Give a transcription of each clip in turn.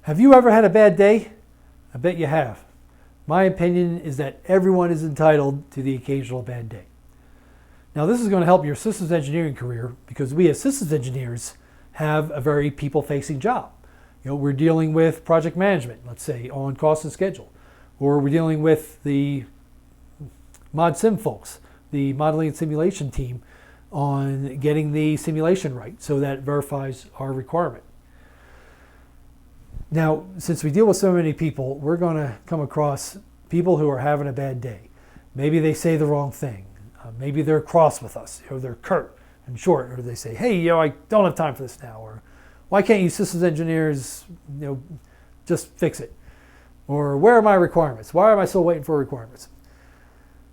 Have you ever had a bad day? I bet you have. My opinion is that everyone is entitled to the occasional bad day. Now, this is going to help your systems engineering career because we as systems engineers have a very people-facing job. We're dealing with project management, let's say, on cost and schedule. Or we're dealing with the mod sim folks, the modeling and simulation team, on getting the simulation right so that it verifies our requirement. Now, since we deal with so many people, we're going to come across people who are having a bad day. Maybe they say the wrong thing. Maybe they're cross with us, or they're curt and short, or they say, hey, I don't have time for this now, or why can't you systems engineers, just fix it? Or where are my requirements? Why am I still waiting for requirements?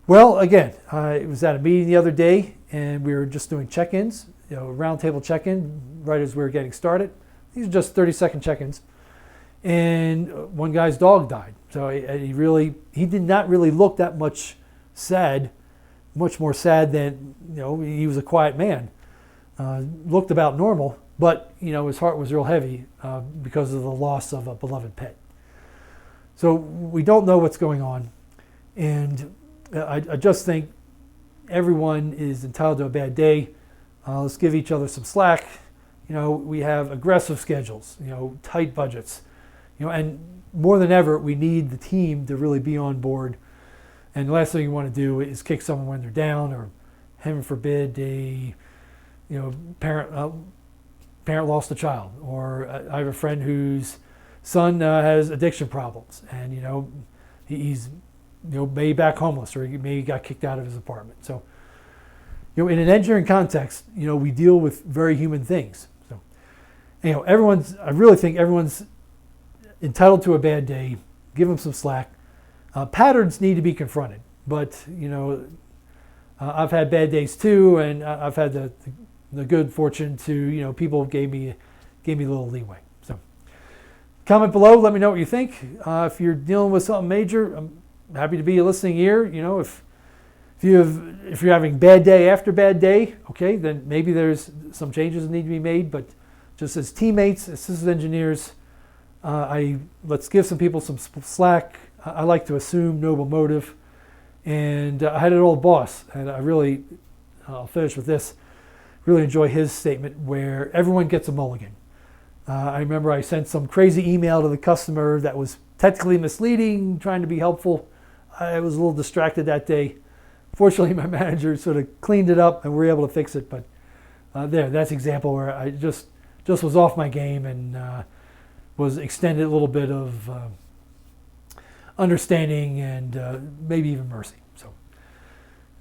Well, again, I was at a meeting the other day, and we were just doing check-ins, roundtable check-in, right as we were getting started. These are just 30-second check-ins. And one guy's dog died. So he did not really look that much sad, much more sad than, he was a quiet man. Looked about normal, but, his heart was real heavy because of the loss of a beloved pet. So we don't know what's going on. And I just think everyone is entitled to a bad day. Let's give each other some slack. We have aggressive schedules, tight budgets. And more than ever, we need the team to really be on board. And the last thing you want to do is kick someone when they're down, or heaven forbid, a parent lost a child, or I have a friend whose son has addiction problems, and he's maybe back homeless, or maybe he got kicked out of his apartment. So in an engineering context, we deal with very human things. So I really think everyone's entitled to a bad day. Give them some slack. Patterns need to be confronted, but I've had bad days too, and I've had the good fortune to people gave me a little leeway. So comment below, let me know what you think. If you're dealing with something major, I'm happy to be a listening ear. If you're having bad day after bad day, okay, then maybe there's some changes that need to be made. But just as teammates, as systems engineers, let's give some people some slack. I like to assume noble motive. And I had an old boss, and I'll finish with this, really enjoy his statement where everyone gets a mulligan. I remember I sent some crazy email to the customer that was technically misleading, trying to be helpful. I was a little distracted that day. Fortunately, my manager sort of cleaned it up, and we were able to fix it. But that's an example where I just was off my game and was extended a little bit of understanding and maybe even mercy. So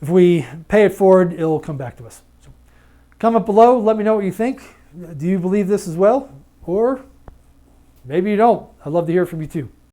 if we pay it forward, it'll come back to us. So comment below, let me know what you think. Do you believe this as well? Or maybe you don't. I'd love to hear from you too.